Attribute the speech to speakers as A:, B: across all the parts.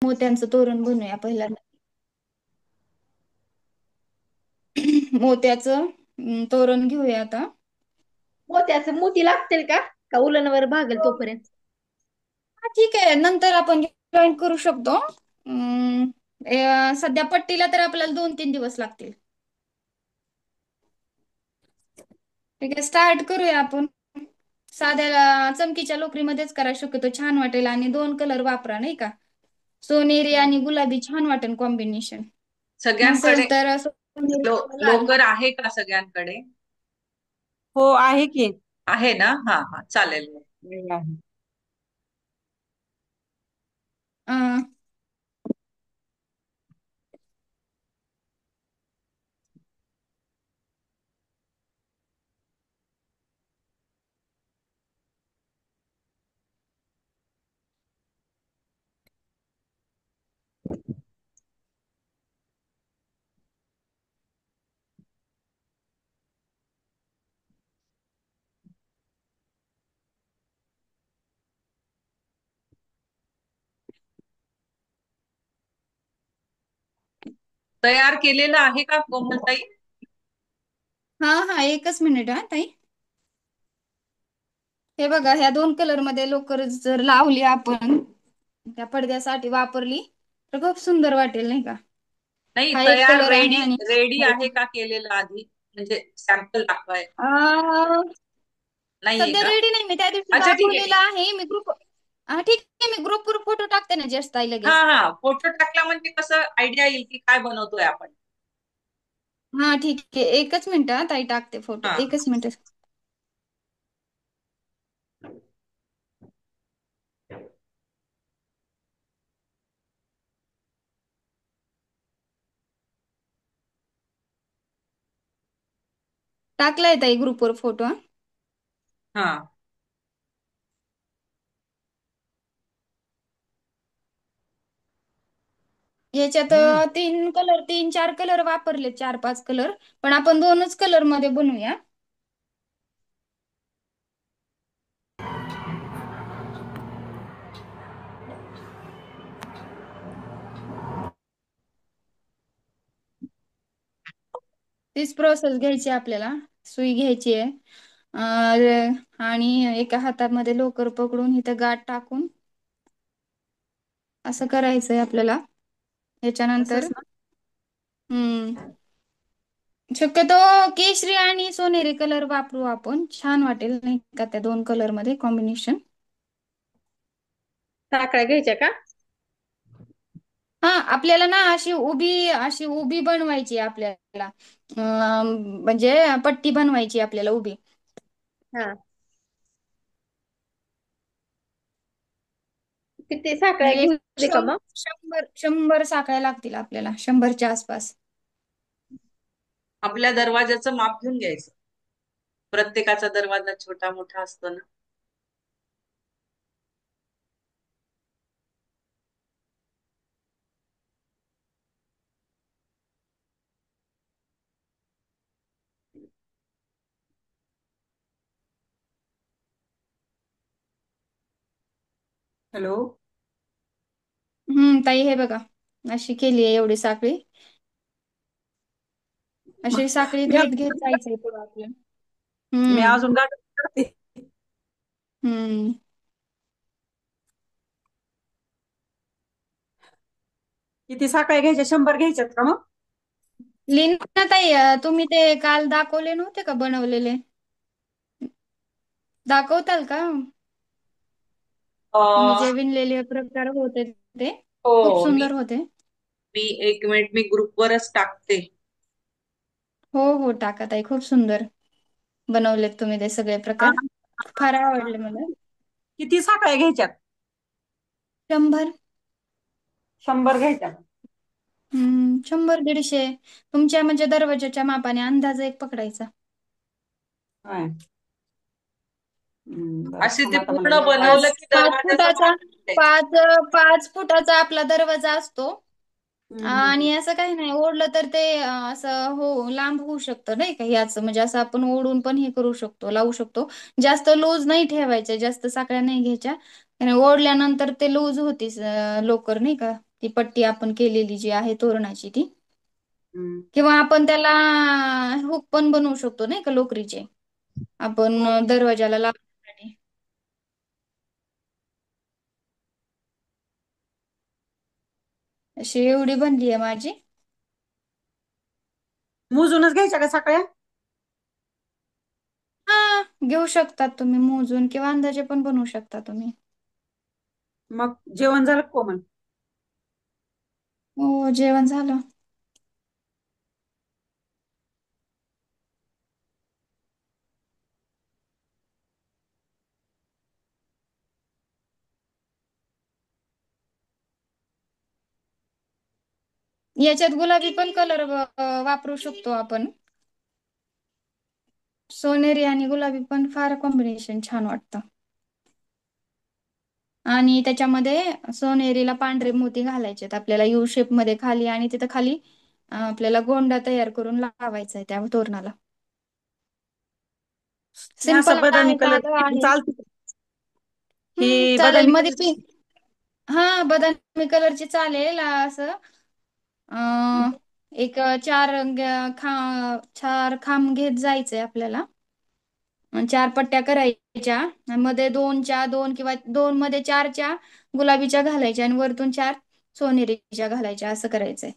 A: मोत्यांचं तोरण बनवूया पहिल्यांदा. मोत्याचं तोरण घेऊया आता.
B: मोत्याचे मोती लागतील का का उलनवर भागेल तोपर्यंत?
A: हा, ठीक आहे, नंतर आपण जॉईन करू शकतो. सध्या पट्टीला तर आपल्याला 2-3 दिवस लागतील. ठीक आहे, स्टार्ट करूया आपण. साध्या चमकीच्या लोकरीमध्येच करा शक्यतो, छान वाटेल. आणि 2 कलर वापरा नाही का, सोनेरी आणि गुलाबी छान वाटेल कॉम्बिनेशन.
B: सगळ्यांकडे
A: नसेल तर सोनेरी किंवा लाल.
B: लोकर आहे का सगळ्यांकडे?
C: हो आहे की.
B: आहे ना? हा हा, चालेल.
C: आहे.
A: अं,
B: तयार केलेलं आहे का कोमलताई?
A: हा हा, एकच मिनिट हा ताई. हे बघा, ह्या 2 कलर मध्ये लोकर जर लावली आपण, त्या पडद्यासाठी वापरली, तर खूप सुंदर वाटेल नाही का.
B: नाही,
A: हा एक
B: तयार
A: कलर आहे.
B: रेडी
A: आणि
B: रेडी आहे का केलेलं आधी? म्हणजे सॅम्पल दाखवाय
A: अं,
B: नाहीये
A: सध्या
B: का?
A: रेडी नाही, मी त्या दिवशी
B: अच्छा, ठीक आहे,
A: दाखवलेला
B: ठीक
A: आहे. मी ग्रुप हा, ठीक आहे, मी ग्रुपवर फोटो टाकते ना जस्ट ताई
B: आहे. हा
A: लगेच.
B: हा, फोटो टाकला म्हणजे कसं आयडिया येईल की काय बनवतोय आपण.
A: हा ठीक आहे, एकच मिनिट हा ताई, टाकते फोटो,
B: हा,
A: एकच मिनिट. टाकलाय ताई ग्रुपवर फोटो हा.
B: हा.
A: याच्यात
B: हम्म.
A: 3 कलर, 3-4 कलर वापरले, 4-5 कलर. पण आपण 2च कलर मध्ये बनवूया. तीच प्रोसेस घ्यायची आपल्याला. सुई घ्यायची आहे. आणि एका हातामध्ये लोकर पकडून इथं गाठ टाकून असं करायचंय आपल्याला. याच्यानंतर
C: असंच ना?
A: शक्यतो केशरी आणि सोनेरी कलर वापरू आपण, छान वाटेल नाही का त्या 2 कलर मध्ये कॉम्बिनेशन.
B: साखळ्या घ्यायच्या का?
A: हा, आपल्याला ना अशी उभी बनवायची आपल्याला. म्हणजे पट्टी बनवायची आपल्याला उभी.
B: हा. किती साखळ्या
A: म्हणजे
B: घेऊ दे का
A: शं-
B: मग?
A: 100 साखळ्या लागतील आपल्याला, 100च्या आसपास.
B: आपल्या दरवाजाचं माप घेऊन घ्यायचं. प्रत्येकाचा दरवाजा छोटा मोठा असतो ना.
C: हॅलो.
A: ताई हे बघा, अशी केली आहे एवढी साखळी. अशी साखळी
C: मी
A: घेत घेत जायचंय पुढं आपल्याला.
C: मी
A: हम्म
C: अजून गाठ करते.
A: हम्म
C: किती साखळ्या घ्यायच्या? 100 घ्यायच्यात का मग?
A: लीना ताई, तुम्ही ते काल दाखवले नव्हते का बनवलेले, दाखवताल का? तुम्ही
B: अं,
A: जे विणलेले प्रकार होते ते खूप
B: हो, मी
A: सुंदर होते.
B: मी 1 मिनिट, मी ग्रुपवरच टाकते.
A: हो हो, टाका ताई, खूप सुंदर बनवलेत तुम्ही ते सगळे
C: हा,
A: प्रकार. फार आवडले मला.
C: किती साखळ्या घ्यायच्यात?
A: 100.
C: 100 घ्यायच्या.
A: 100-150 तुमच्या म्हणजे दरवाजाच्या मापाने अंदाज एक पकडायचा.
C: होय. बरं,
B: असे
C: थांब
B: ते
C: आता मला
B: पूर्ण
A: पाच
B: बनवलं की
A: पाच
B: दरवाजाचं
A: फुटाचा
B: माप घेऊन घ्यायचं.
A: पाच 5 फुटाचा आपला दरवाजा असतो.
C: हम्म.
A: आणि असं काही नाही, ओढलं तर ते असं हो लांब होऊ शकतं नाही का, याचं म्हणजे असं आपण ओढून पण हे करू शकतो, लावू शकतो. जास्त लूज नाही ठेवायचं, जास्त साकळ्या नाही घ्यायच्या. आणि ओढल्यानंतर ते लूज होतीच लोकर नाही का, ती पट्टी आपण केलेली जी आहे तोरणाची ती.
C: हम्म.
A: किंवा आपण त्याला हुक पण बनवू शकतो नाही का लोकरीचे, आपण
C: हो.
A: दरवाजाला लावण्यासाठी. अशी एवढी बनली आहे माझी.
C: मोजूनच घ्यायच्या का सकाळ्या?
A: हा, घेऊ शकतात तुम्ही मोजून किंवा अंदाजे पण बनवू शकता तुम्ही.
C: मग जेवण झालं का कोमल?
A: हो, जेवण झालं. याच्यात गुलाबी पण कलर वापरू शकतो आपण. सोनेरी आणि गुलाबी पण फार कॉम्बिनेशन छान वाटतं. आणि त्याच्यामध्ये सोनेरीला पांढरे मोती घालायचे आपल्याला यू शेप मध्ये खाली, आणि तिथं खाली आपल्याला गोंडा तयार करून लावायचा आहे त्या तोरणाला.
C: नाही
A: सिंपल
C: असं बदामी
A: आहे,
C: कलर
A: साधं आहे.
C: चालते का? ही
A: चालेल
C: बदामी
A: मध्ये
C: कलर.
A: पिंक. हा, बदामी कलरची चालेल. असं अं, एक चार खांब घेत जायचंय आपल्याला. आणि 4 पट्ट्या करायच्या. आणि मध्ये दोनच्या दोन किंवा दोन मध्ये चारच्या गुलाबीच्या घालायच्या आणि वरतून 4 सोनेरीच्या घालायच्या, असं करायचंय.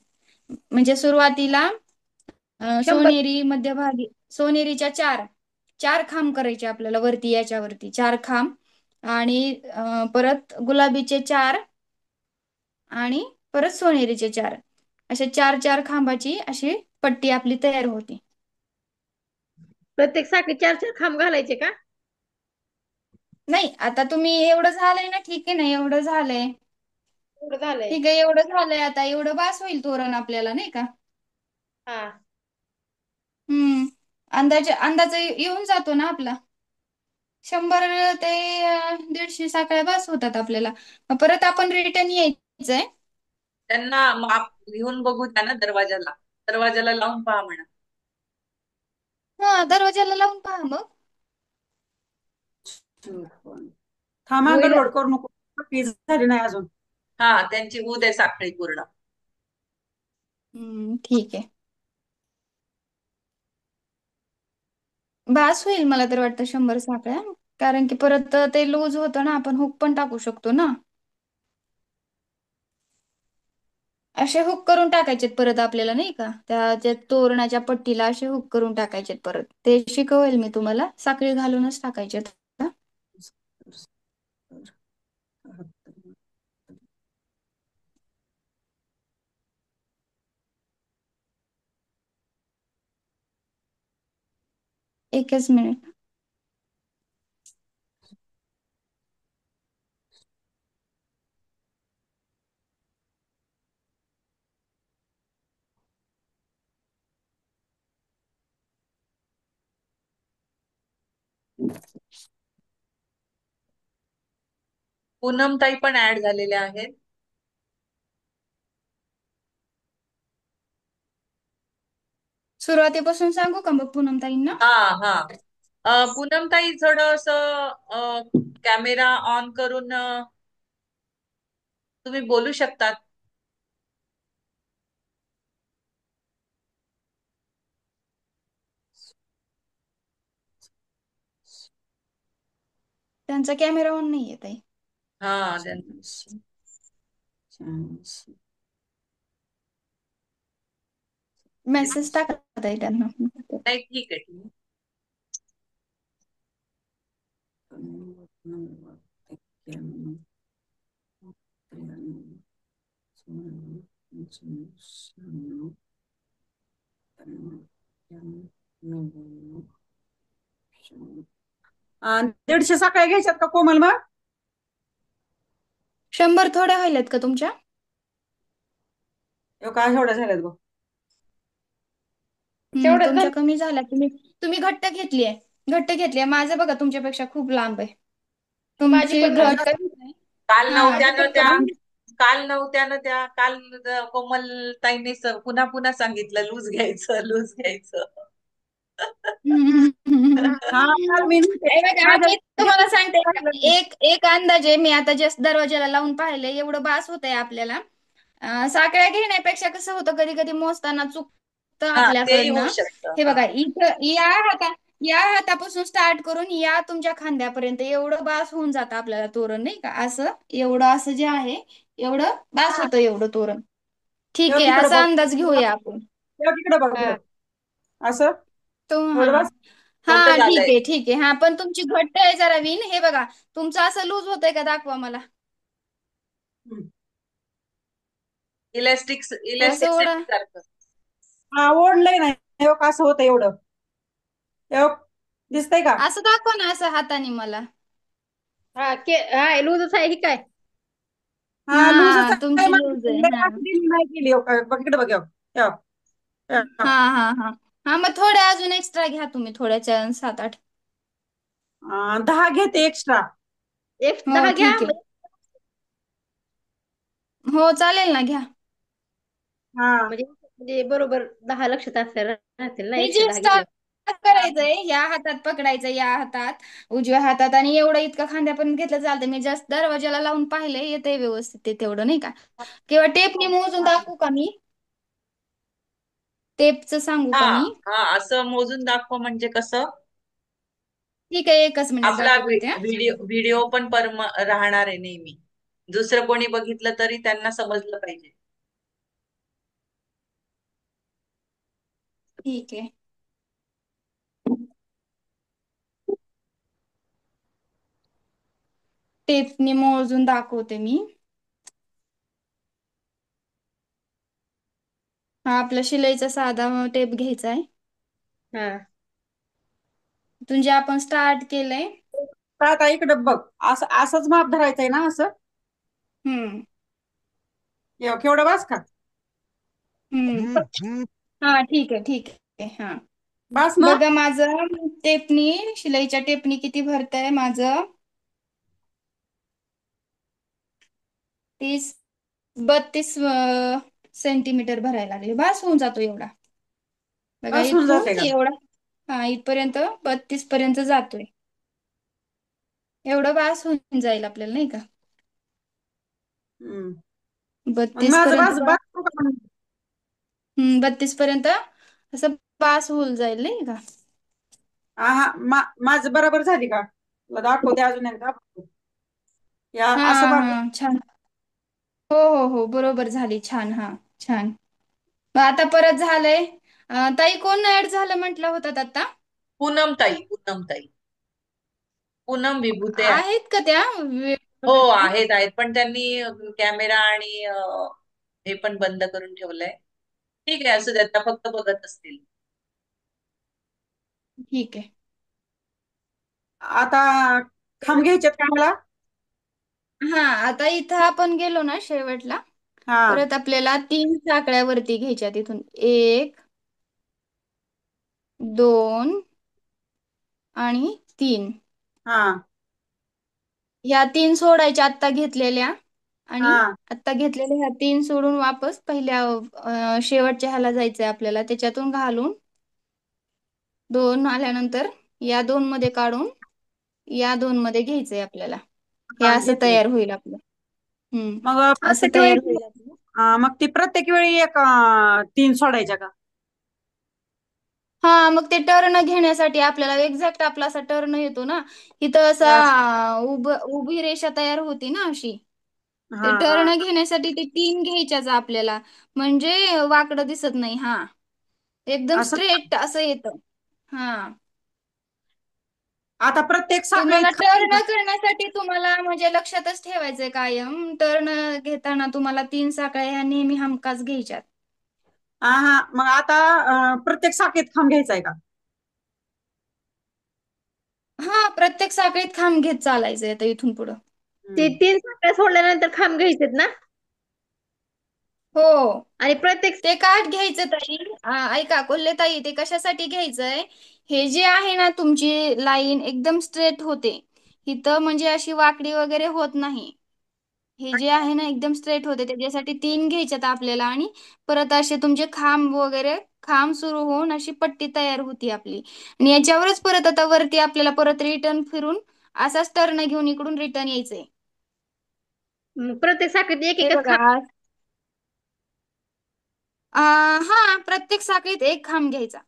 A: म्हणजे सुरुवातीला
C: 100.
A: सोनेरी मध्यभागी, सोनेरीच्या 4 खांब करायचे आपल्याला वरती, याच्यावरती 4 खांब. आणि परत गुलाबीचे 4 आणि परत सोनेरीचे 4, अशा 4-4 खांबाची अशी पट्टी आपली तयार होती.
D: प्रत्येक साखळी 4-4 खांब घालायचे का?
A: नाही, आता तुम्ही एवढं झालंय ना, ठीक आहे ना, एवढं झालंय.
D: एवढं झालंय.
A: ठीक आहे, एवढं झालंय. आता एवढं बास होईल तोरण आपल्याला नाही का.
D: हा.
A: हम्म. अंदाज येऊन जातो ना आपला. 100 ते 150 साखळ्या बास होतात आपल्याला. मग परत आपण रिटर्न यायचंय.
B: त्यांना माप घेऊन बघू द्या ना दरवाजाला. दरवाजाला लावून पहा म्हणा.
A: हा, दरवाजाला लावून पहा मग.
C: थांबा,
A: होईल.
C: गडबड करू नको. पीस झाली नाही अजून.
B: हा, त्यांची होऊ दे साखळी पूर्ण.
A: ठीक आहे. बास होईल मला तर वाटतं 100 साखळ्या. कारण की परत ते लूज होतं ना, आपण हुक पण टाकू शकतो ना. असे हुक करून टाकायचेत परत आपल्याला नाही का, त्या तोरणाच्या पट्टीला असे हुक करून टाकायचेत परत. ते शिकवेल मी तुम्हाला, साखळी घालूनच टाकायचेत. एकच मिनिट.
B: पूनमताई पण ऍड झालेल्या आहेत.
A: सुरुवातीपासून सांगू का मग पूनमताईंना?
B: हा हा. पूनमताई थोडस कॅमेरा ऑन करून तुम्ही बोलू शकतात.
A: त्यांचा कॅमेरा ऑन नाहीये ताई.
B: हा,
A: मेसेज टाका ताई त्यांना.
B: नाही, ठीक आहे, ठीक आहे.
C: आणि 150 साखळ्या घ्यायच्यात का कोमल मग?
A: 100 थोड्या व्हायल्यात का तुमच्या?
C: काय एवढ्या झाल्यात गो?
D: तेवढंच
A: तुमच्या
D: झालं.
A: कमी झाल्या. तुम्ही घट्ट घेतलीये. घट्ट घेतलीये. माझं बघा तुमच्यापेक्षा खूप लांब आहे.
D: माझी
A: तुमची
D: पण
A: घट्ट.
B: काल
A: हा,
B: नव्हत्या
D: माझी
B: ना
D: पण
B: त्या.
D: कमी.
B: काल कोमल ताईंनी पुन्हा पुन्हा सांगितलं लूज घ्यायचं, लूज घ्यायचं.
C: हा, काल मी म्हणते,
A: हे बघा,
C: माझ्या
A: मी तुम्हाला सांगते, एक एक अंदाजे मी आता जस्ट दरवाजाला लावून पाहिले, एवढं बास होतंय आपल्याला. साखळ्या घेण्यापेक्षा कसं होतं कधी कधी मोजताना चुकतं
B: हा तेही होऊ
A: आपल्याकडनं.
B: शकतं.
A: हे
B: हा
A: बघा इथं या हातापासून स्टार्ट करून या तुमच्या खांद्यापर्यंत एवढं बास होऊन जातं आपल्याला तोरण नाही का, असं एवढं असं जे आहे एवढं बास होतं एवढं तोरण. ठीक
C: तेव्हा
A: आहे,
C: तिकडं
A: असा
C: बघ,
A: अंदाज घेऊया आपण.
C: तेव्हा तिकडं बघ
A: हा
C: इकडं. असं
A: तो हा
C: एवढं बस.
A: हा
B: मोठं
A: ठीक
B: झालंय.
A: आहे ठीक आहे. हा पण तुमची घट्ट आहे जरा विण. हे बघा तुमचं असं लूज होतंय का दाखवा मला.
C: हम्म.
B: इलॅस्टिक
A: असं ओढा.
B: इलॅस्टिसिटी सारखं.
C: हा ओढलंय ना, तेव्हा का असं होतं एवढं, तेव्हा दिसतंय का?
A: असं दाखवा ना असं हाताने मला.
D: हा लूजच आहे ही काय.
C: हा लूजच
A: हा
C: आहे
A: तुमची
C: माझी,
A: लूज आहे
C: लय
A: हा.
C: असं दिली नाही केली हो का. बघ इकडे बघ हो. तेव्हा
A: हा
C: तेव्हा.
A: हा हा हा मग थोड्या अजून एक्स्ट्रा घ्या तुम्ही थोड्याच्या 7-8.
C: 10 घेते एक्स्ट्रा.
D: एक
A: हो
D: 10 घ्या
A: ठीक आहे. हो चालेल ना घ्या.
C: हा
D: म्हणजे बरोबर 10 लक्षात असल्या राहतील ना
A: हे जे
D: 110 घेतलं.
A: स्टार्ट करायचंय या हातात पकडायचं, या हातात उजव्या हातात, आणि एवढं इतकं खांद्यापर्यंत घेतलं चालतं. मी जस्ट दरवाजाला लावून पाहिले येते व्यवस्थित ते तेवढं नाही का. किंवा टेपनी मोजून दाखवू का मी, टेपचं सांगू
B: हा
A: का मी.
B: हा असं मोजून दाखव म्हणजे कसं
A: ठीक आहे एकच मिनिट
B: आपला
A: दाखवते हा.
B: व्हिडिओ पण राहणार आहे नेहमी. दुसरं कोणी बघितलं तरी त्यांना समजलं पाहिजे.
A: ठीक आहे. टेपनी मोजून दाखवते मी. हा आपला शिलाईचा साधा टेप घ्यायचा आहे.
D: हा
A: इथून जे आपण स्टार्ट केलंय.
C: तर आता इकडं बघ, असं असंच माप धरायचंय ना असं.
A: हम्म
C: केवढं बास का?
A: हम्म हा ठीक आहे ठीक आहे हा.
C: बास ना.
A: बघा माझं टेपनी, शिलाईच्या टेपनी किती भरतंय माझं. 32 सेंटीमीटर भरायला लागले, बास होऊन जातो एवढा. बघा
C: बास होऊन
A: इथून
C: जाते का?
A: एवढा. हा इथपर्यंत 32 पर्यंत जातोय. एवढं बास होऊन जाईल आपल्याला नाही का.
C: हम्म. मग
A: 32
C: माझं
A: पर्यंत
C: बास बास करू का म्हणून?
A: 32 पर्यंत असं बास होऊन जाईल नाही का.
C: हा माझं बरोबर झाली का? तुला दाखवते अजून एकदा. या
A: हा
C: असं
A: हा
C: माप.
A: छान. हो हो हो बरोबर झाली छान. हा छान. मग आता परत झालंय. ताई कोण ऍड झालं म्हटलं होतात आता.
B: पूनम ताई पूनम विभूते आहे.
A: आहेत का त्या
B: हो आहेत आहेत, पण त्यांनी कॅमेरा आणि हे पण बंद करून ठेवलंय. ठीक आहे असं त्या फक्त बघत असतील.
A: ठीक आहे.
C: आता खांब घ्यायचेत का मला?
A: हा आता इथं आपण गेलो ना शेवटला.
C: हा
A: परत आपल्याला 3 साकळ्यावरती घ्यायच्या तिथून 1 2 आणि 3.
C: हा
A: ह्या 3 सोडायच्या आत्ता घेतलेल्या. आणि
C: हा
A: आत्ता घेतलेल्या ह्या 3 सोडून वापस पहिल्या शेवटच्या ह्याला जायचंय आपल्याला, त्याच्यातून घालून 2 आल्यानंतर या 2 मध्ये काढून या 2 मध्ये घ्यायचंय आपल्याला. हे
C: हा
A: असं
C: घेतले.
A: तयार होईल आपलं.
C: मग
A: असं
C: प्रत्येक
A: तयार
C: वेळी
A: होईल आपलं.
C: मग ती प्रत्येक वेळी एक 3 सोडायच्या का?
A: हा मग ते टर्न घेण्यासाठी आपल्याला एक्झॅक्ट आपला असा टर्न येतो ना. इथं असा
C: या-
A: उभी रेषा तयार होती ना अशी.
C: हा
A: ते
C: हा
A: टर्न घेण्यासाठी ते 3 घ्यायच्याच आपल्याला. म्हणजे वाकडं दिसत नाही. हा एकदम
C: असं.
A: स्ट्रेट असं येतं. हा
C: आता प्रत्येक
A: तुम्हाला
C: साखळीत खांब
A: टर्न
C: घ्यायचा.
A: करण्यासाठी तुम्हाला म्हणजे लक्षातच ठेवायचंय कायम, टर्न घेताना तुम्हाला 3 साकळ्या ह्या नेहमी हमखास घ्यायच्यात.
C: हा मग आता प्रत्येक साखळीत खांब घ्यायचाय का?
A: हा प्रत्येक साखळीत खांब घेत चालायचंय आता इथून पुढं.
D: ते
C: हम्म.
D: 3 साखळ्या सोडल्यानंतर खांब घ्यायचेत ना.
A: हो
D: आणि प्रत्येक
A: ते काठ घ्यायचं ताई. ऐका कोल्हे ताई, ते कशासाठी घ्यायचंय. हे जे आहे ना तुमची लाईन एकदम स्ट्रेट होते. इथं म्हणजे अशी वाकडी वगैरे होत नाही. हे जे आहे ना एकदम स्ट्रेट होते, त्याच्यासाठी 3 घ्यायच्यात आपल्याला. आणि परत असे तुमचे खांब वगैरे खांब सुरू होऊन अशी पट्टी तयार होती आपली. आणि याच्यावरच परत आता वरती आपल्याला परत रिटर्न फिरून असाच टर्न घेऊन इकडून रिटर्न यायचंय.
D: प्रत्येक साखळीत एक
A: हे
D: एकच
A: बघा
D: खांब.
A: हा, प्रत्येक साखळीत एक खांब घ्यायचा.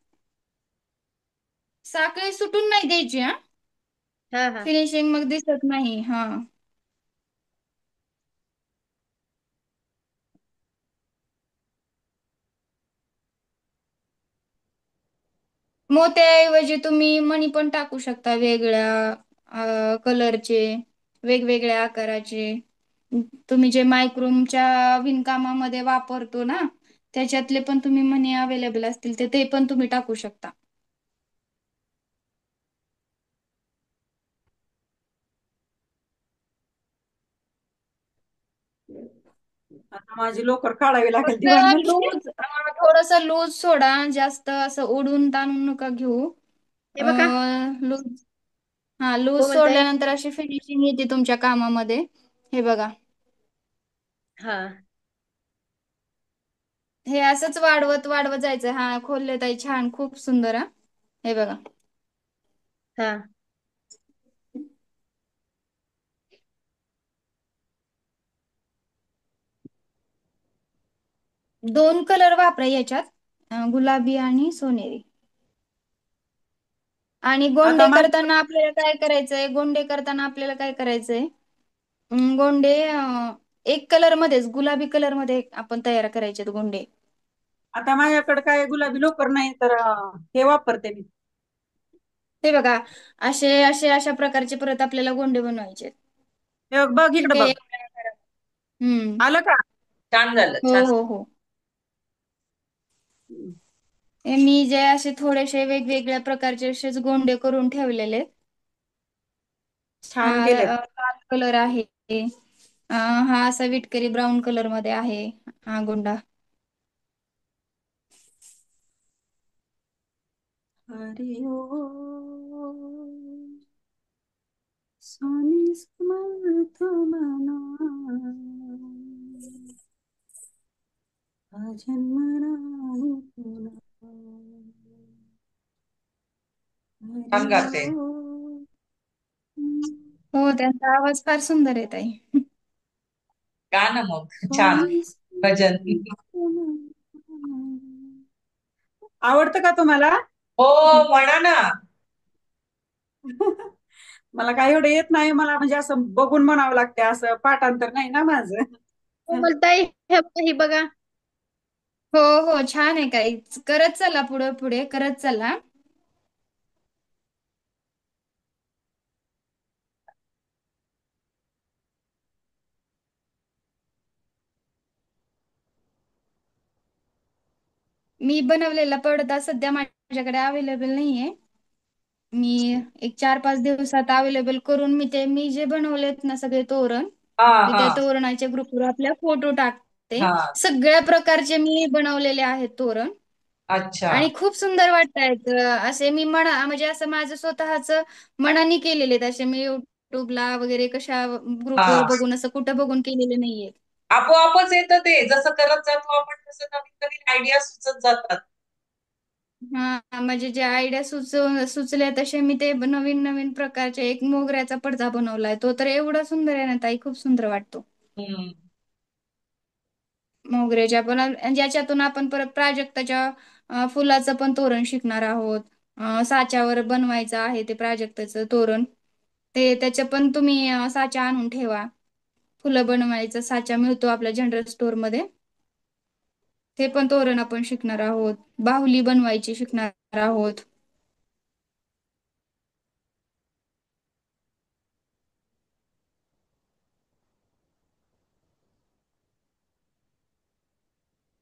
A: साखळी सुटून नाही द्यायची हा.
D: हा हा.
A: फिनिशिंग मग दिसत नाही हा. मोत्याऐवजी तुम्ही मणी पण टाकू शकता, वेगळ्या कलरचे, वेगवेगळ्या आकाराचे. तुम्ही जे मायक्रोमच्या विणकामामध्ये वापरतो ना, त्याच्यातले पण तुम्ही मणी अवेलेबल असतील ते पण तुम्ही टाकू शकता.
C: आता माझी लोकर काढावी लागेल
A: फक्त
C: दिवाळीमध्ये.
A: लूज, थोडस लूज सोडा, जास्त असं ओढून ताणून नका घेऊ.
D: हे बघा,
A: लूज, हा लूज
D: कोमलताई.
A: सोडल्यानंतर अशी फिनिशिंग येते तुमच्या कामामध्ये. हे बघा,
D: हा
A: हे असंच वाढवत वाढवत जायचं. हा, खोलले ताई, छान, खूप सुंदर हा. हे बघा.
D: हा.
A: दोन कलर वापरा याच्यात, गुलाबी आणि सोनेरी. आणि
C: आता
A: गोंडे
C: माझ्याकडे
A: करताना आपल्याला काय करायचंय, गोंडे करताना आपल्याला काय करायचंय, गोंडे एक कलर मध्येच, गुलाबी कलर मध्ये आपण तयार करायचे गोंडे.
C: आता माझ्याकडे काय गुलाबी लोकर नाही, तर हे वापरते मी.
A: ते बघा, असे असे अशा प्रकारचे परत आपल्याला गोंडे बनवायचे.
C: हे बघ, इकडे
A: ठीक आहे.
C: बघ.
A: हम्म.
C: आलं का?
B: छान झालं,
A: हो
B: छान.
A: हो हो. मी जे असे थोडेसे वेगवेगळ्या प्रकारचे असेच गोंडे करून ठेवलेले.
C: छान केले.
A: लाल कलर आहे. हा असा विटकरी ब्राऊन कलर मध्ये आहे हा गोंडा.
C: हरी ओ सोनी समर्थ मना हा जन्म नाही पुन्हा.
B: छान
C: हरी
B: गाते.
C: ओ
A: हो, त्यांचा आवाज फार सुंदर येत आहे.
B: गा ना मग, छान.
C: स्वामी
B: भजन.
C: समर्थ मना. आवडतं का तुम्हाला?
B: हो, म्हणा ना.
C: मला काही एवढं येत नाही. मला म्हणजे असं बघून म्हणावं लागते, असं पाठांतर नाही ना माझं.
D: कोमलताई, हे बघा, ही बघा.
A: हो हो, छान आहे. काय करत चला, पुढे पुढे करत चला. मी बनवलेला पडदा सध्या माझ्याकडे अवेलेबल नाहीये. मी एक 4-5 दिवसात अवेलेबल करून मी जे बनवलेत ना सगळे तोरण,
B: हा
A: मी
B: हा
A: त्या तोरणाच्या ग्रुपवर आपल्या फोटो टाकते.
B: हा.
A: सगळ्या प्रकारचे मी बनवलेले आहेत तोरण.
B: अच्छा.
A: आणि खूप सुंदर वाटतायत. असे मी म्हणजे असं माझं स्वतःच मनाने केलेले आहेत. असे मी युट्यूबला वगैरे कशा ग्रुपवर
B: हा,
A: बघून, असं कुठं बघून केलेले नाहीये.
B: आपोआपच येतं ते. जसं करत जातो आपण, तसं नवीन नवीन आयडिया सुचत जातात.
A: हा, म्हणजे जे आयडिया सुचले तसे मी ते नवीन नवीन प्रकारचे, एक मोगऱ्याचा पडदा बनवलाय. तो तर एवढा सुंदर आहे ना ताई, खूप सुंदर वाटतो.
B: हम्म.
A: मोगऱ्याच्या पण, आणि ज्याच्यातून आपण परत प्राजक्ताच्या फुलाचं पण तोरण शिकणार आहोत. साच्यावर बनवायचं आहे ते प्राजक्ताचं तोरण. त्याच्या पण तुम्ही साचा आणून ठेवा. फुलं बनवायचा साचा मिळतो आपल्या जनरल स्टोअर मध्ये. ते पण तोरण आपण शिकणार आहोत. बाहुली बनवायची शिकणार आहोत.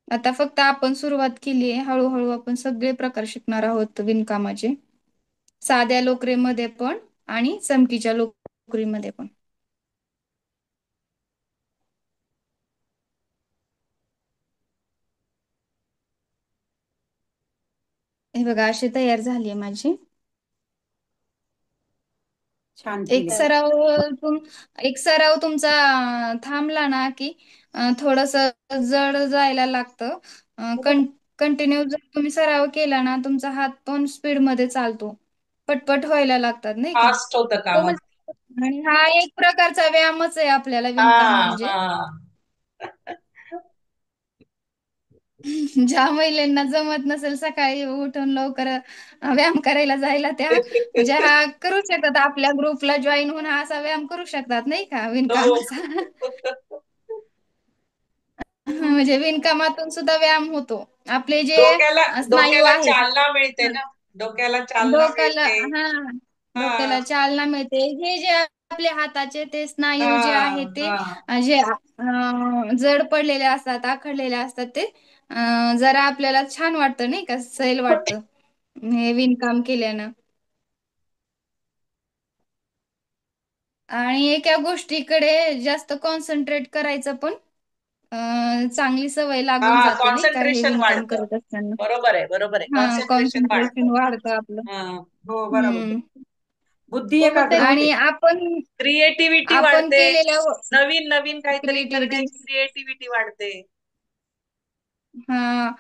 A: आता फक्त आपण सुरुवात केली आहे. हळूहळू आपण सगळे प्रकार शिकणार आहोत विणकामाचे. साध्या लोकरीमध्ये पण आणि चमकीच्या लोकरीमध्ये पण. हे बघा, अशी तयार झाली आहे माझी.
C: छान
A: एक
C: केले.
A: सराव एक सराव तुमचा थांबला ना की थोडस जड जायला लागतं. कंटिन्यू जर तुम्ही सराव केला ना, तुमचा हात पण स्पीड मध्ये चालतो. पटपट व्हायला लागतात नाही का.
B: फास्ट होतं काम.
D: कोमल
A: आणि हा एक प्रकारचा व्यायामच आहे आपल्याला,
B: हा
A: विणकाम म्हणजे.
B: हा.
A: ज्या महिलांना जमत नसेल सकाळी उठून लवकर व्यायाम करायला जायला, त्या म्हणजे हा करू शकतात, आपल्या ग्रुपला जॉईन होऊन हा असा व्यायाम करू शकतात नाही का,
B: हो.
A: विणकामाचा. म्हणजे विणकामातून सुद्धा व्यायाम होतो. आपले जे
B: डोक्याला
A: स्नायू
B: डोक्याला
A: आहेत.
B: चालना मिळते ना. डोक्याला चालना
A: डोक्याला
B: मिळते.
A: हा
B: हा
A: डोक्याला चालना मिळते. हे जे आपले हाताचे ते
B: हा
A: स्नायू जे आहेत ते
B: हा.
A: जे जड पडलेले असतात, आखडलेले असतात ते जरा आपल्याला छान वाटतं नाही का, सैल वाटतं हे विणकाम केल्यानं. आणि एका गोष्टीकडे जास्त कॉन्सन्ट्रेट करायचं पण चांगली सवय लागून
B: हा,
A: जाते नाही का, हे
B: कॉन्सन्ट्रेशन
A: विणकाम
B: वाढतं.
A: करत असताना.
B: बरोबर आहे, बरोबर आहे.
A: हा,
B: कॉन्सन्ट्रेशन
A: कॉन्सन्ट्रेशन
B: वाढतं.
A: वाढतं आपलं.
B: हा.
C: हो बरोबर.
A: हम्म.
C: बुद्धी
D: कोमलताई
C: एकाग्र होते.
A: आणि आपण
B: क्रिएटिव्हिटी
A: आपण
B: वाढते.
A: केलेल्या
B: नवीन नवीन काहीतरी
A: क्रिएटिव्हिटी,
B: करण्याची क्रिएटिव्हिटी वाढते.
A: हा,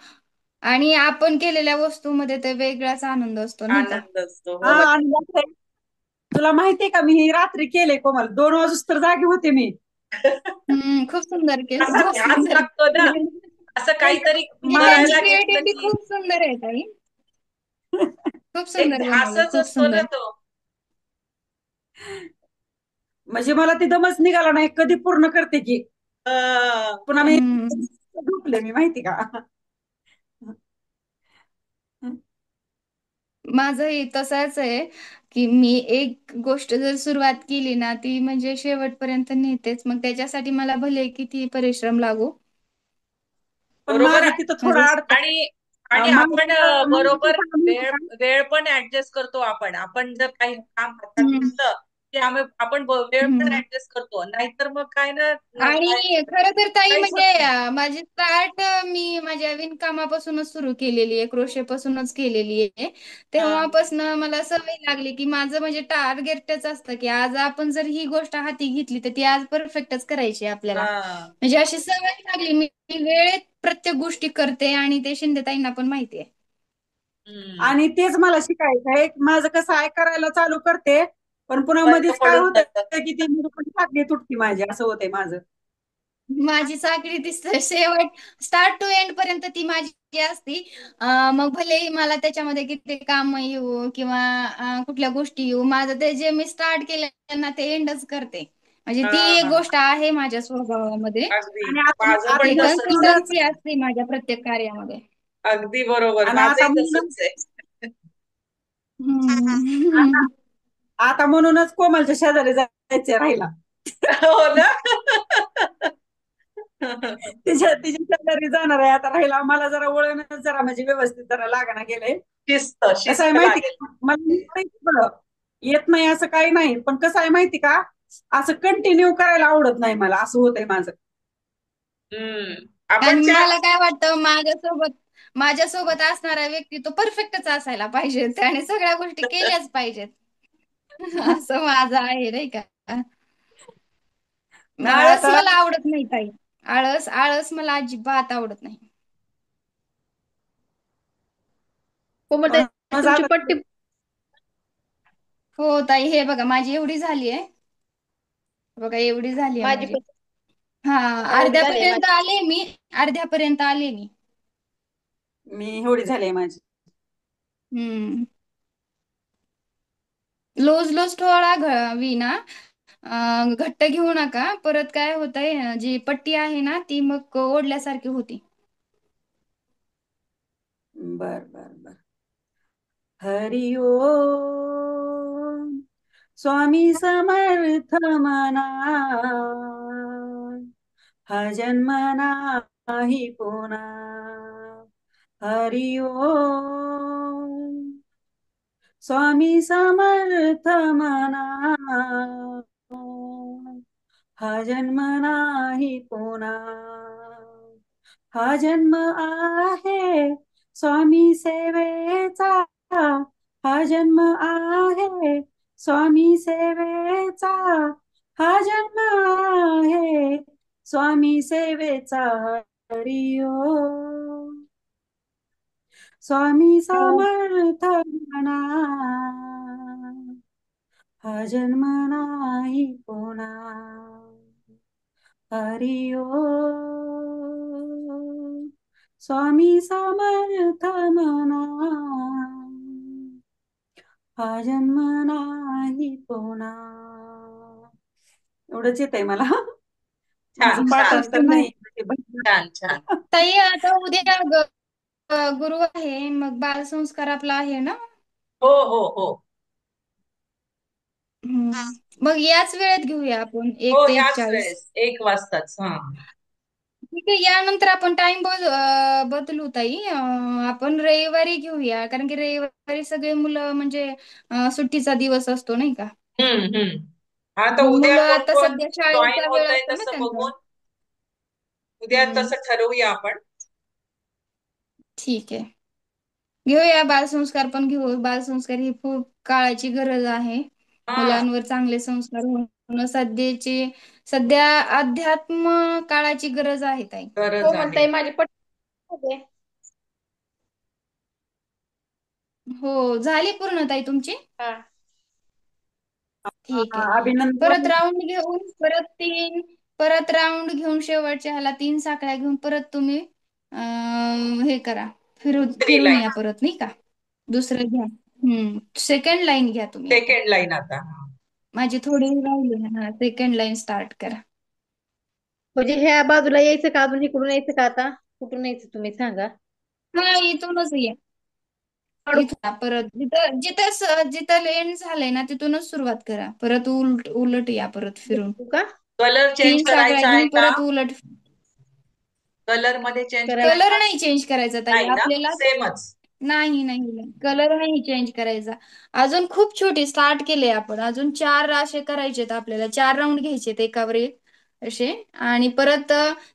A: आणि आपण केलेल्या वस्तूमध्ये तर वेगळाच आनंद असतो नाही का.
B: आनंद असतो.
C: हा
B: हो.
C: आणि असं आहे, तुला माहितीये का, मी ही रात्री केले कोमल, 2 वाजूस तर जागी होते मी.
A: खूप सुंदर केलं,
B: असा
A: खूप
B: ध्यास
A: सुंदर
B: लागतो ना.
A: केलं.
B: असं
C: नाही
B: काहीतरी
A: म्हणजे त्यांची
B: करायला घेतलं
A: क्रिएटिव्हिटी
B: की
A: खूप सुंदर आहे ताई. खूप
B: एक
A: सुंदर बनवलं,
B: ध्यासच
A: खूप
B: असतो ना
A: सुंदर.
B: तो.
C: म्हणजे मला ती दमच निघाला नाही, कधी पूर्ण करते की.
B: हा.
C: पुन्हा मी
A: हम्म.
C: झोपले मी, माहिती का.
A: माझंही तसंच आहे, की मी एक गोष्ट जर सुरुवात केली ना, ती म्हणजे शेवटपर्यंत नेतेच. मग त्याच्यासाठी मला भले किती परिश्रम लागू.
C: पण
B: बरोबर
C: माझं
B: आहे.
C: तिथं थोडं
A: म्हणजे
C: अडतं.
B: आणि आणि आपण
C: माझं
B: बरोबर
C: कसं आहे
B: वेळ
C: माहिती
B: वेळ पण ऍडजस्ट करतो. आपण जर काही काम हातात
A: हम्म,
B: घेतलं की आपण वेळ पण
A: हम्म.
B: ऍडजस्ट करतो. नाहीतर मग काय ना
A: आणि खरं तर ताई
B: काहीच
A: म्हणजे
B: होत नाही.
A: माझी स्टार्ट मी माझ्या विणकामापासूनच सुरू केलेली आहे, क्रोशेपासूनच केलेली आहे.
B: हा
A: तेव्हापासून मला सवय लागली, की माझं म्हणजे टार्गेटच असतं, की आज आपण जर ही गोष्ट हाती घेतली तर ती आज परफेक्टच करायची आहे आपल्याला.
B: हा.
A: म्हणजे अशी सवय लागली, मी वेळेत प्रत्येक गोष्टी करते आणि ते शिंदेताईंना पण माहिती आहे.
B: हम्म.
C: आणि तेच मला शिकायचं आहे. माझं कसं आहे, करायला चालू करते पण पुन्हा
B: बंद
C: मध्येच काय
B: पडून जातं.
C: होतं की ती पण साखळी तुटती माझी, असं होतंय माझं.
A: माझी साखळी ती शेवट स्टार्ट टू एंड पर्यंत ती माझी असती. मग भलेही मला त्याच्यामध्ये किती काम येऊ किंवा कुठल्या गोष्टी येऊ, माझं ते जे मी स्टार्ट केलं ना ते एंडच करते. म्हणजे ती एक
B: हा.
A: गोष्ट आहे माझ्या स्वभावामध्ये.
B: अगदी
C: आणि
B: माझं
A: ती
B: पण
C: आता
B: तसंच आहे.
C: म्हणूनच
A: कन्सिस्टन्सी असते माझ्या प्रत्येक कार्यामध्ये.
B: अगदी बरोबर,
C: आणि आता
B: माझंही
C: म्हणून
B: तसंच आहे.
C: आता
A: हम्म.
C: आता म्हणूनच कोमलच्या शेजारी जायचे राहिला.
B: हो ना.
C: तिच्या तिच्या शेजारी जाणार आहे आता राहिला. मला जरा वळणच जरा म्हणजे व्यवस्थित जरा लागणार गेलंय.
B: शिस्त
C: कसं आहे
B: शिस्त
C: माहिती
B: लागेल.
C: का, मला येत नाही असं काही नाही, पण कसं आहे माहिती का, असं कंटिन्यू करायला आवडत नाही मला, असं होतंय माझं.
B: हम्म.
A: आणि
B: आपण त्या
A: मला काय वाटतं, माझ्यासोबत असणारा व्यक्ती तो परफेक्टच असायला पाहिजे, त्याने सगळ्या गोष्टी केल्याच पाहिजेत. असं माझं आहे नाही का.
C: नाही
A: आळस
C: आता
A: मला आवडत नाही ताई. आळस आळस मला अजिबात आवडत नाही.
D: कोमलताई
C: म्हणूनच
D: तुमची
C: आता
D: पट्टी
A: हो ताई, हे बघा माझी एवढी झाली आहे. बघा एवढी झाली आहे
D: माझी
A: माझी.
D: पण
A: हा,
D: एवढी झाली
A: अर्ध्यापर्यंत
D: माझी.
A: आले मी. अर्ध्यापर्यंत आले मी.
C: मी एवढी झाली माझी.
A: हम्म. लूज लूज थोडा विना, घट्ट घेऊ नका. परत काय होतंय, जी पट्टी आहे ना ती मग ओढल्यासारखी होती.
C: बर बर बर. हरि ओम स्वामी समर्थ म्हणा, हा जन्म नाही पुन्हा. हरि ओम स्वामी समर्थ म्हणा, हा जन्म नाही पुन्हा. हा जन्म आहे स्वामी सेवेचा, हा जन्म आहे स्वामी सेवेचा, हा जन्म आहे स्वामी सेवेचा. हरि ओम स्वामी
A: हो.
C: समर्थ म्हणा, हा जन्म नाही पुन्हा. हरि ओम स्वामी समर्थ म्हणा, हा जन्म नाही पुन्हा. एवढंच येत आहे मला.
B: छान
C: माझं
B: छान
C: पाठांतर
A: तुम्हाला
C: नाही.
B: छान छान.
A: ताई आता उद्या गुरु आहे, मग बालसंस्कार आपला आहे ना.
B: हो हो हो
A: मग याच वेळेत घेऊया आपण
B: हो
A: 1 ते
B: ह्याच
A: 41.
B: वेळेस 1 वाजताच. हा
A: ठीक आहे, यानंतर आपण टाइम बदलू ताई. आपण रविवारी घेऊया, कारण की रविवारी सगळे मुलं म्हणजे सुट्टीचा दिवस असतो नाही का.
B: हम्म. हा तर
A: मग
B: उद्या
A: मुलं
B: कोण
A: आता
B: कोण
A: सध्या
B: जॉईन
A: शाळेचा वेळ
B: होत आहे
A: असतो ना
B: तसं
A: त्यांचा.
B: बघून उद्या
A: हम्म,
B: तसं ठरवूया आपण.
A: ठीक आहे, घेऊया बालसंस्कार पण घेऊ. बालसंस्कार ही खूप काळाची गरज आहे.
B: हा
A: मुलांवर चांगले संस्कार होणं सध्या अध्यात्म काळाची गरज आहे ताई.
B: गरज
D: हो
B: आहे.
D: म्हणताय माझी पट्टी.
A: हो, झाली पूर्ण ताई तुमची.
D: हा.
A: ठीक आहे, परत
C: अभिनंदन.
A: राऊंड घेऊन परत राऊंड घेऊन शेवटच्या ह्याला 3 साखळ्या घेऊन परत तुम्ही हे करा,
B: थ्री
A: फिरून
B: लाईन
A: या परत नाही का. दुसरं घ्या. सेकंड लाईन घ्या तुम्ही आता.
B: सेकंड लाईन आता.
A: माझी थोडी राहिली ना, सेकंड लाईन स्टार्ट करा.
D: म्हणजे ह्या बाजूला यायचं का, अजून इकडून यायचं का, आता कुठून यायचं तुम्ही सांगा.
A: हा, इथूनच या. इथून परत जिथं जिथं जिथं एंड झालंय ना, तिथूनच सुरुवात करा. परत उलट उलट या परत फिरून.
D: येऊ का
B: कलर चेंज
A: 3 साखळ्या
B: करायचा आहे
A: घेऊन
B: का?
A: परत उलट.
B: कलर मध्ये चेंज
D: करायचं?
A: कलर
B: करायचा
A: नाही चेंज करायचा ताई
B: नाही ना,
A: आपल्याला.
B: सेमच.
A: नाही, कलर नाही चेंज करायचा. अजून खूप छोटी स्टार्ट केले आपण. अजून 4 असे करायचेत आपल्याला. 4 राऊंड घ्यायचेत एकावर एक असे. आणि परत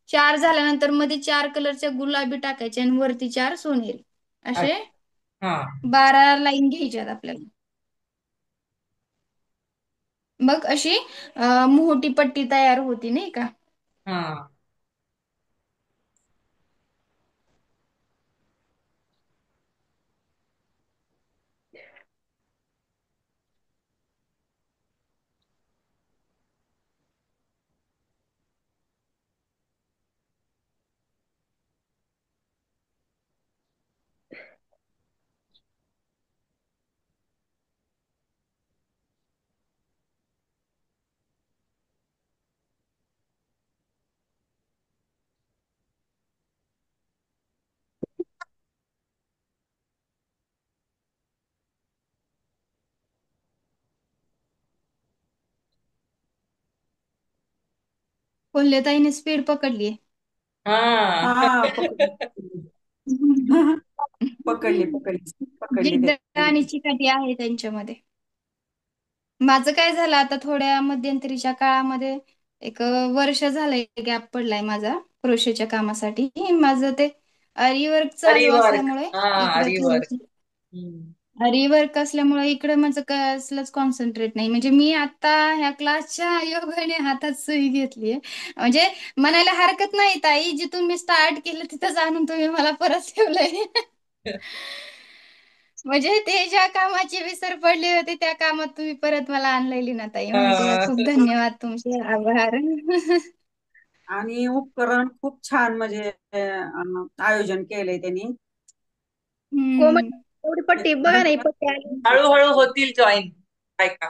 A: 4 झाल्यानंतर मध्ये 4 कलरच्या गुलाबी टाकायचे आणि वरती 4 सोनेरी असे
B: अच्छा. हा
A: 12 लाईन घ्यायच्यात आपल्याला. मग अशी मोठी पट्टी तयार होती नाही का.
B: हा
A: कोल्हेताईने स्पीड पकडली.
B: हा
C: हा, पकडली. पकडली पकडली पकडली
A: जिद्द
C: त्यांनी.
A: आणि चिकाटी आहे त्यांच्यामध्ये. माझं काय झालं आता थोड्या मध्यंतरीच्या काळामध्ये, एक वर्ष झालंय गॅप पडलाय माझा क्रोशेच्या कामासाठी. माझं ते आरीवर्क चालू
B: रिवर्क.
A: असल्यामुळे
B: हा
A: इकडं
B: रिवर्क.
A: थोडं रिवर्क असल्यामुळे इकडे माझं कसलंच कॉन्सन्ट्रेट नाही. म्हणजे मी आता ह्या क्लासच्या योगाने हातात सुई घेतलीये. म्हणजे म्हणायला हरकत नाही ताई, जिथून मी स्टार्ट केलं तिथं जाणून तुम्ही मला परत ठेवलंय. म्हणजे ते ज्या कामाची विसर पडली होती त्या कामात तुम्ही परत मला आणलेली ना ताई. म्हणजे
B: हा.
A: खूप धन्यवाद, तुमचे आभार.
C: आणि उपकरण खूप छान म्हणजे आयोजन केलंय त्यांनी.
D: कोमल,
A: हम्म.
D: एवढी पट्टी बघा नाही, पट्टी आली.
B: हळूहळू होतील जॉईन बायका.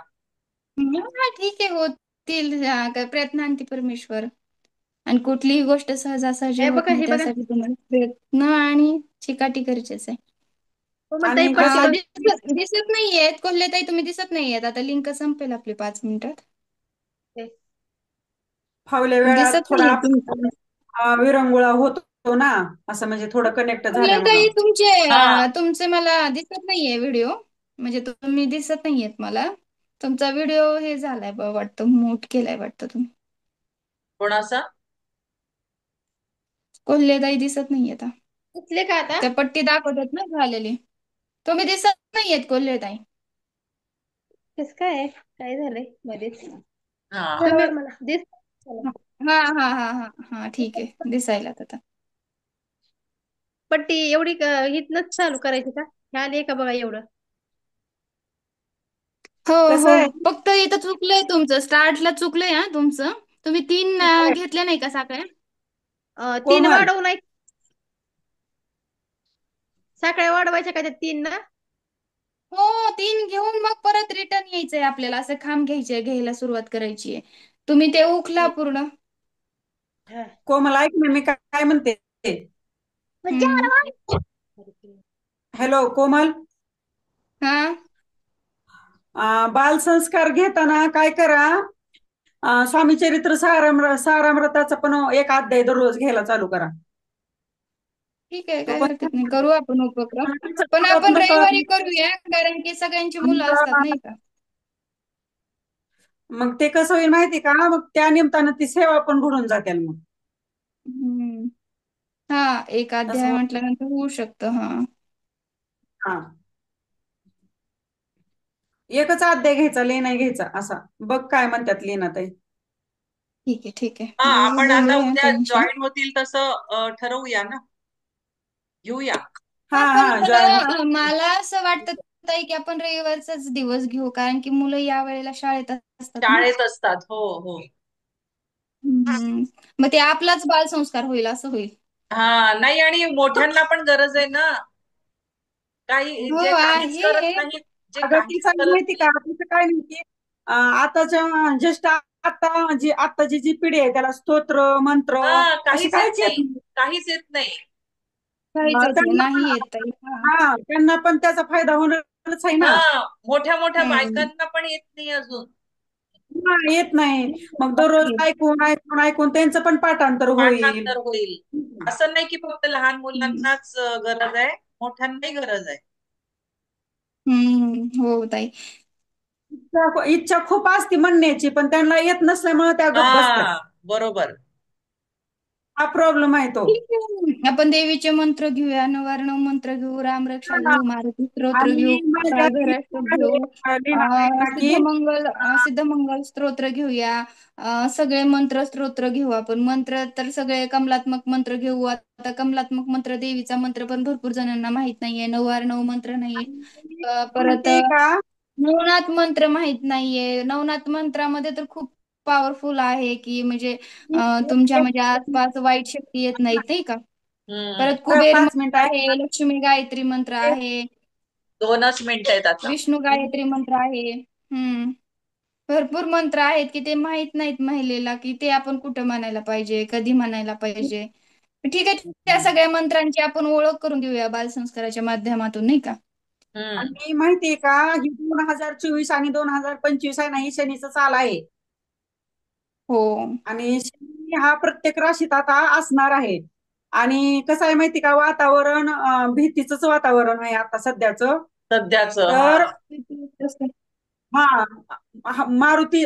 A: हा, ठीक आहे, होतील. काय प्रयत्नांती परमेश्वर. आणि कुठलीही गोष्ट सहजासहजी
D: हे
A: होत
D: बघा,
A: नाही,
D: हे बघा.
A: त्यासाठी तुम्हाला प्रयत्न आणि चिकाटी गरजेच आहे.
D: कोमलताई
C: आणि
D: पट्टी
C: कसं
D: बघ.
A: दिसत नाहीयेत कोल्हेताई, तुम्ही दिसत नाहीयेत. आता लिंक संपेल आपली 5 मिनिटात.
C: फावल्या वेळात
A: दिसत
C: थोडा
A: नाहीये तुम्ही.
C: विरंगुळा होतो ना, असं म्हणजे थोडं कनेक्ट
A: ताई
C: झाल्यामुळं.
B: हा
A: तुमचे मला दिसत नाहीये व्हिडिओ. म्हणजे तुम्ही दिसत नाहीयेत मला. तुमचा व्हिडिओ हे झालाय वाटतं, म्यूट केलाय वाटतं तुम्ही.
B: कोणाचा?
A: कोल्हेताई दिसत नाहीयेत.
D: उचले का आता?
A: त्या पट्टी दाखवतात ना झालेली. तुम्ही दिसत नाहीयेत कोल्हेताई.
D: कस काय काय झालंय मध्येच?
B: हा
A: तुम्ही
D: मला दिस.
A: हा, ठीक आहे, दिसायलात आता.
D: पट्टी एवढी हितनच चालू करायची का? हे आली का बघा एवढं.
A: हो
C: कसं
A: हो,
C: आहे
A: फक्त इथं चुकलंय तुमचं, स्टार्टला चुकलंय हा तुमचं. तुम्ही 3 घेतल्या नाही का साखळ्या.
D: 3
C: कोमल,
D: वाढवून आहे. सकाळी वाढवायच्या का त्या 3 ना?
A: हो, 3 घेऊन मग परत रिटर्न यायचंय आपल्याला. असं खांब घ्यायला सुरुवात करायची आहे. तुम्ही ते उखला पूर्ण.
D: हा.
C: कोमल ऐक ना, मी काय म्हणते.
A: हम्म.
C: हॅलो कोमल.
A: हा.
C: बालसंस्कार घेताना काय करा, स्वामी चरित्र सारामृताचा पण एक अध्याय दररोज घ्यायला चालू करा.
A: ठीक आहे,
C: तो
A: काय
C: पण
A: हरकत नाही. करू आपण उपक्रम. पण
C: कळत
A: आपण रविवारी
C: नकळत
A: करूया, कारण की सगळ्यांची मुलं असतात नाही का?
C: मग ते कसं होईल माहिती का, मग त्या निमित्तानं ती सेवा पण घडून जाते मग.
A: हम्म. हा, एक
C: तसं
A: अध्याय
C: होत.
A: म्हटल्यानंतर होऊ शकतं. हा.
C: हा, एकच अध्याय घ्यायचा, लय नाही घ्यायचा असा. बघ काय म्हणतात लीनाताई.
A: ठीक आहे, ठीक आहे.
B: हा,
A: बघू,
B: आपण आता
A: बोलूया
B: उद्या
A: त्यांशी.
B: जॉईन होतील तसं ठरवूया ना, घेऊया.
C: हा
A: हा, पण
C: हा जॉईन.
A: मला असं वाटतं ताई की आपण रविवारचाच दिवस घेऊ, कारण की मुलं या वेळेला शाळेत असतात ना.
B: शाळेत असतात. हो हो.
A: हम्म. मग ते आपलाच बालसंस्कार होईल असं होईल.
B: हा, नाही आणि मोठ्यांना पण गरज आहे ना. काही
A: हो,
B: जे काहीच करत
A: आहे.
B: नाहीत, जे
C: अगं
B: काहीच
C: तिचं
B: करत
C: माहिती का,
B: नाहीत.
C: तिचं काय माहिती, आताच्या ज्येष्ठ, आताची जी पिढी आहे त्याला स्तोत्र मंत्र
B: हा,
C: अशी
B: काहीच येत
C: काहीच येत
B: नाही,
C: नाही.
B: काहीच येत नाही.
A: काहीच
C: त्यांना
A: नाही येत ताई. हा.
C: त्यांना पण त्याचा फायदा होणारच आहे ना.
B: हा, मोठ्या मोठ्या
A: हम्म.
B: बायकांना पण येत नाही अजून.
C: हा, येत नाही. मग दररोज ऐकून ऐकून ऐकून त्यांचं पण पाठांतर होईल.
B: पाठांतर होईल. असं नाही की फक्त लहान
A: हम्म.
B: मुलांनाच गरज आहे, मोठ्यांनाही गरज आहे.
A: हो ताई.
C: इच्छा खूप असते म्हणण्याची, पण त्यांना येत नसल्यामुळे त्या गप्प बसतात.
B: हा, बरोबर.
C: हा प्रॉब्लेम आहे तो.
A: ठीक आहे. आपण देवीचे मंत्र घेऊया, नवार्णव मंत्र घेऊ, रामरक्षा
C: हा.
A: घेऊ, मारुती स्तोत्र घेऊ,
C: आणि माझ्या
A: घराष्टक घेऊ,
C: लीना आहे की
A: सिद्धमंगल स्तोत्र घेऊया. सगळे मंत्र स्तोत्र घेऊ आपण. मंत्र तर सगळे कमलात्मक मंत्र घेऊ. आता कमलात्मक मंत्र, देवीचा मंत्र पण भरपूर जणांना माहित नाहीये. नववार्णव मंत्र नाही. परत
C: माहिती का,
A: नवनाथ मंत्र माहित नाहीये. नवनाथ मंत्रामध्ये तर खूप पॉवरफुल आहे की म्हणजे तुमच्या म्हणजे आसपास वाईट शक्ती येत नाहीत नाही का.
B: हम्म.
A: परत कुबेर
C: 5 मिनिट
A: मंत्र
C: आहे.
A: आहे, लक्ष्मी गायत्री मंत्र आहे,
B: 2च मिनिट आहेत आता.
A: विष्णू गायत्री मंत्र आहे. भरपूर मंत्र आहेत की ते माहित नाहीत महिलेला, की ते आपण कुठं म्हणायला पाहिजे, कधी म्हणायला पाहिजे. ठीक आहे, त्या सगळ्या मंत्रांची आपण ओळख करून देऊया बालसंस्काराच्या माध्यमातून नाही का.
B: हम्म.
C: आणि माहितीये का, ही 2024 आणि 2025 आहे ना, ही शनीचा चाल आहे.
A: हो.
C: आणि शनी हा प्रत्येक राशीत आता असणार आहे. आणि कसं आहे माहिती का, वातावरण भीतीचंच वातावरण आहे आता सध्याचं.
B: सध्याच हा.
C: तर हा,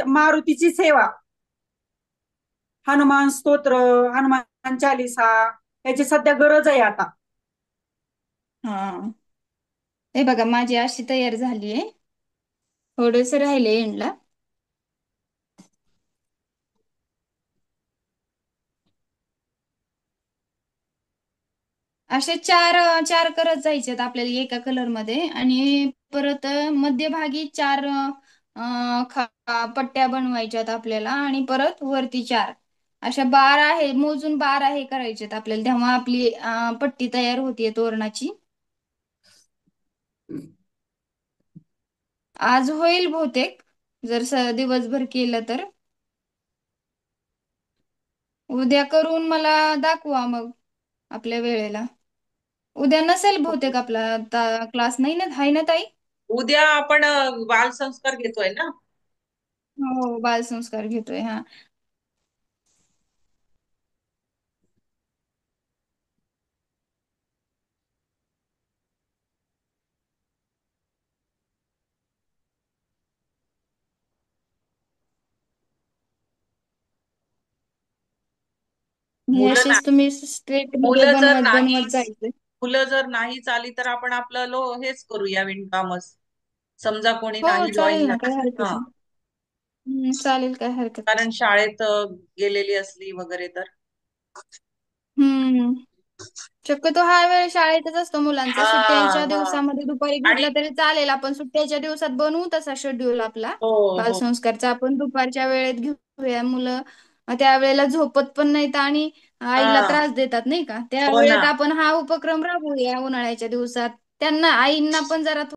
C: मारुतीची सेवा, हनुमान स्तोत्र, हनुमान चालिसा याची सध्या गरज आहे आता.
A: हा, हे बघा माझी अशी तयार झाली आहे. थोडस राहिले एंडला. असे चार चार करत जायचे आपल्याला एका कलर मध्ये, आणि परत मध्यभागी चार पट्ट्या बनवायच्यात आपल्याला, आणि परत वरती चार अशा 12 आहे, मोजून 12 हे करायचेत आपल्याला. तेव्हा आपली पट्टी तयार होतीये तोरणाची. आज होईल बहुतेक, जर दिवसभर केलं तर. उद्या करून मला दाखवा मग आपल्या वेळेला. उद्या नसेल बहुतेक आपला क्लास, नाही ना, हाय ना ताई?
B: उद्या आपण बालसंस्कार घेतोय ना.
A: हो, बालसंस्कार घेतोय. हा. हे
B: मुलं
A: असेच
B: नाही,
A: तुम्ही स्ट्रेट मध्ये
B: मुलं जर
A: बनवत बनवत
B: नाहीच
A: जायचं.
B: मुलं जर नाहीच आली तर आपण आपलं हेच करूया, विणकामच. समजा कोणी
A: हो,
B: नाही
A: चालेल
B: जॉईन
A: ना, काही
B: झालं,
A: हरकत
B: हा,
A: नाही. चालेल, काही हरकत नाही.
B: कारण शाळेत गेलेली असली वगैरे तर.
A: हम्म. शक्यतो हा वेळ शाळेतच असतो मुलांचा.
B: हा
A: सुट्ट्यांच्या
B: हा.
A: दिवसामध्ये दुपारी
B: आणि
A: घेतला तरी चालेल. आपण सुट्ट्याच्या दिवसात बनवू तसा शेड्यूल आपला
B: हो हो.
A: बालसंस्कारचा. आपण दुपारच्या वेळेत घेऊया मुलं. मग त्यावेळेला झोपत पण नाहीत आणि आईला
B: हा.
A: त्रास देतात नाही का.
B: हो
A: त्यावेळेत
B: ना.
A: आपण हा उपक्रम राबवूया उन्हाळ्याच्या दिवसात. त्यांना आईंना पण जरा